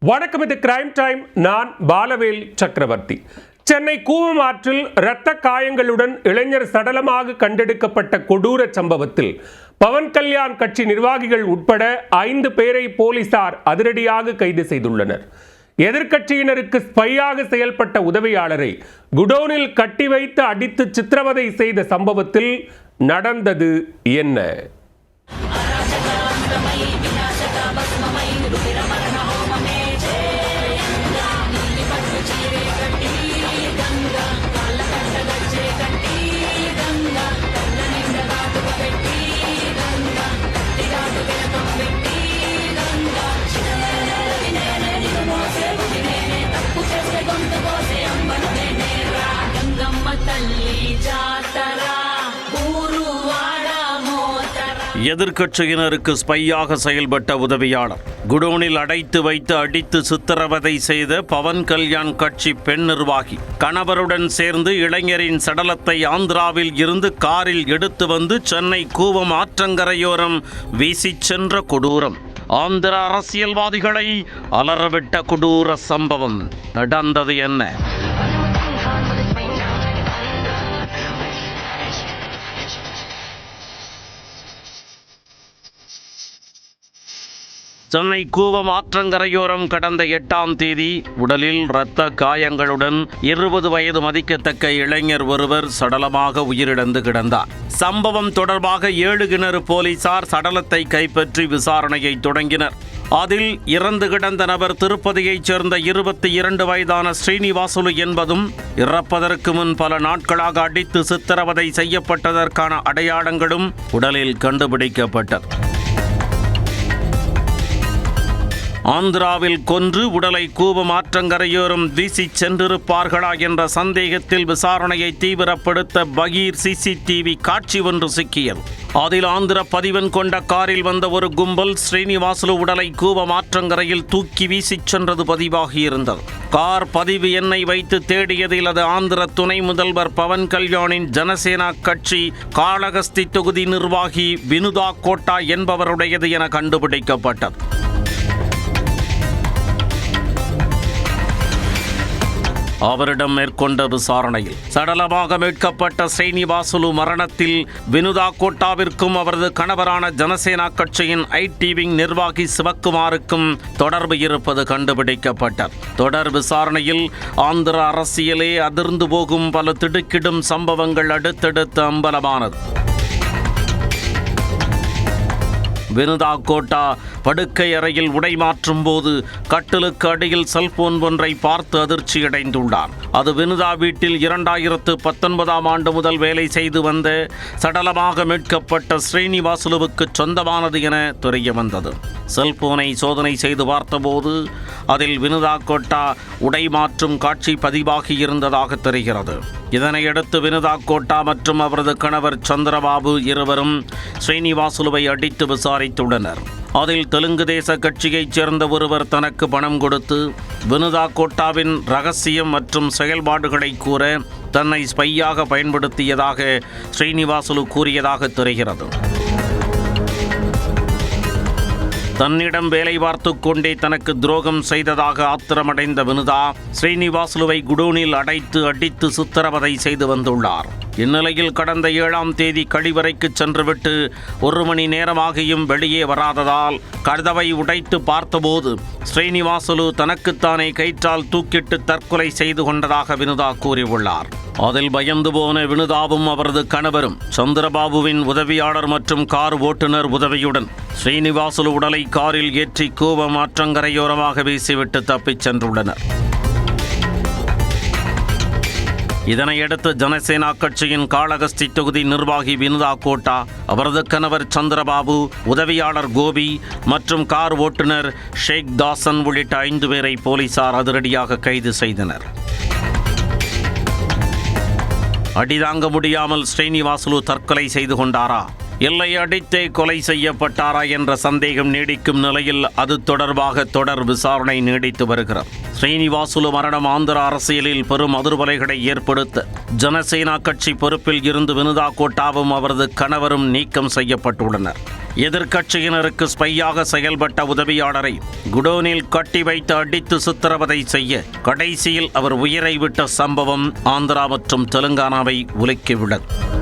வணக்கம், இது crime time. நான் பாலவேல் சக்கரவர்த்தி. சென்னை கூவம் ஆற்றில் இரத்த காயங்களுடன் இளைஞர் சடலமாக கண்டெடுக்கப்பட்ட கொடூர சம்பவத்தில் பவன் கல்யாண் கட்சி நிர்வாகிகள் உட்பட 5 பேரை போலீசார் அதிரடியாக கைது செய்துள்ளனர். எதிர்க்கட்சியினருக்கு ஸ்பையாக செயல்பட்ட உதவியாளரை குடோனில் கட்டி வைத்து அடித்து சித்திரவதை செய்த சம்பவத்தில் நடந்தது என்ன? எதிர்க்கட்சியினருக்கு ஸ்பையாக செயல்பட்ட உதவியாளர், குடோனில் அடைத்து வைத்து அடித்து சித்திரவதை செய்த பவன் கல்யாண் கட்சி பெண் நிர்வாகி, கணவருடன் சேர்ந்து இளைஞரின் சடலத்தை ஆந்திராவில் இருந்து காரில் எடுத்து வந்து சென்னை கூவம் ஆற்றங்கரையோரம் வீசிச் சென்ற கொடூரம். ஆந்திர அரசியல்வாதிகளை அலறவிட்ட கொடூர சம்பவம். நடந்தது என்ன? சென்னை கூவம் ஆற்றங்கரையோரம் கடந்த 8ஆம் தேதி உடலில் இரத்த காயங்களுடன் 20 வயது மதிக்கத்தக்க இளைஞர் ஒருவர் சடலமாக உயிரிழந்து கிடந்தார். சம்பவம் தொடர்பாக 7 கிணறு போலீசார் சடலத்தை கைப்பற்றி விசாரணையை தொடங்கினர். அதில் இறந்து கிடந்த நபர் திருப்பதியைச் சேர்ந்த 22 வயதான ஸ்ரீனிவாசுலு என்பதும், இறப்பதற்கு முன் பல நாட்களாக அடித்து சித்திரவதை செய்யப்பட்டதற்கான அடையாளங்களும் உடலில் கண்டுபிடிக்கப்பட்டது. ஆந்திராவில் கொன்று உடலை கூவம் ஆற்றங்கரையோரம் வீசி சென்றிருப்பார்களா என்ற சந்தேகத்தில் விசாரணையை தீவிரப்படுத்த பகீர் சிசிடிவி காட்சி ஒன்று சிக்கியது. அதில் ஆந்திர பதிவன் கொண்ட காரில் வந்த ஒரு கும்பல் ஸ்ரீனிவாசுலு உடலை கூவம் ஆற்றங்கரையில் தூக்கி வீசிச் சென்றது பதிவாகியிருந்தது. கார் பதிவு எண்ணை வைத்து தேடியதில் அது ஆந்திர துணை முதல்வர் பவன் கல்யாணின் ஜனசேனா கட்சி காளகஸ்தி தொகுதி நிர்வாகி வினுதா கோட்டா என்பவருடையது என கண்டுபிடிக்கப்பட்டது. அவரிடம் மேற்கொண்ட விசாரணையில் சடலமாக மீட்கப்பட்ட ஸ்ரீனிவாசுலு மரணத்தில் வினுதா கோட்டாவிற்கும் அவரது கணவரான ஜனசேனா கட்சியின் ஐடி விங் நிர்வாகி சிவக்குமாருக்கும் தொடர்பு இருப்பது கண்டுபிடிக்கப்பட்டது. தொடர் விசாரணையில் ஆந்திர அரசியலே அதிர்ந்து போகும் பல திடுக்கிடும் சம்பவங்கள் அடுத்தடுத்து அம்பலமானது. வினுதா கோட்டா படுக்கை அறையில் உடை மாற்றும் போது கட்டிலுக்கு அடியில் செல்போன் ஒன்றை பார்த்து அதிர்ச்சியடைந்துள்ளார். அது வினுதா வீட்டில் 2019ஆம் ஆண்டு முதல் வேலை செய்து வந்த சடலமாக மீட்கப்பட்ட ஸ்ரீனிவாசுலுவுக்கு சொந்தமானது என தெரிய வந்தது. செல்போனை சோதனை செய்து பார்த்தபோது அதில் வினுதா கோட்டா உடை மாற்றும் காட்சி பதிவாகி இருந்ததாக தெரிகிறது. இதனையடுத்து வினுதா கோட்டா மற்றும் அவரது கணவர் சந்திரபாபு இருவரும் ஸ்ரீனிவாசுலுவை அடித்து விசாரித்துள்ளனர். அதில் தெலுங்கு தேச கட்சியைச் சேர்ந்த ஒருவர் தனக்கு பணம் கொடுத்து வினுதா கோட்டாவின் ரகசியம் மற்றும் செயல்பாடுகளை கூற தன்னை ஸ்பையாக பயன்படுத்தியதாக ஸ்ரீனிவாசுலு கூறியதாக தெரிகிறது. தன்னிடம் வேலை பார்த்து கொண்டே தனக்கு துரோகம் செய்ததாக ஆத்திரமடைந்த வினுதா ஸ்ரீனிவாசுலுவை குடோனில் அடைத்து அடித்து சித்திரவதை செய்து வந்துள்ளார். இந்நிலையில் கடந்த 7ஆம் தேதி கழிவறைக்கு சென்றுவிட்டு 1 மணி நேரமாகியும் வெளியே வராததால் கதவை உடைத்து பார்த்தபோது ஸ்ரீனிவாசுலு தனக்குத்தானே கயிற்றால் தூக்கிட்டு தற்கொலை செய்து கொண்டதாக வினுதா கூறியுள்ளார். அதில் பயந்து போன வினுதாவும் அவரது கணவரும் சந்திரபாபுவின் உதவியாளர் மற்றும் கார் ஓட்டுநர் உதவியுடன் ஸ்ரீனிவாசுலு உடலை காரில் ஏற்றி கூவம் ஆற்றங்கரையோரமாக வீசிவிட்டு தப்பிச் சென்றுள்ளனர். இதனையடுத்து ஜனசேனா கட்சியின் காளகஸ்தி தொகுதி நிர்வாகி வினுதா கோட்டா, அவரது கணவர் சந்திரபாபு, உதவியாளர் கோபி மற்றும் கார் ஓட்டுநர் ஷேக் தாசன் உள்ளிட்ட 5 பேரை போலீசார் அதிரடியாக கைது செய்தனர். அடிதாங்க முடியாமல் ஸ்ரீனிவாசுலு தற்கொலை செய்து கொண்டாரா? இல்லை அடித்தே கொலை செய்யப்பட்டாரா என்ற சந்தேகம் நீடிக்கும் நிலையில் அது தொடர்பாக தொடர் விசாரணை நீடித்து வருகிறது. ஸ்ரீனிவாசுலு மரணம் ஆந்திர அரசியலில் பெரும் அதிர்வலைகளை ஏற்படுத்த ஜனசேனா கட்சி பொறுப்பில் இருந்து வினுதா கோட்டாவும் அவரது கணவரும் நீக்கம் செய்யப்பட்டுள்ளனர். எதிர்க்கட்சியினருக்கு ஸ்பையாக செயல்பட்ட உதவியாளரை குடோனில் கட்டி வைத்து அடித்து சித்திரவதை செய்ய கடைசியில் அவர் உயிரை விட்ட சம்பவம் ஆந்திரா மற்றும் தெலுங்கானாவை உலுக்கிவிட்டது.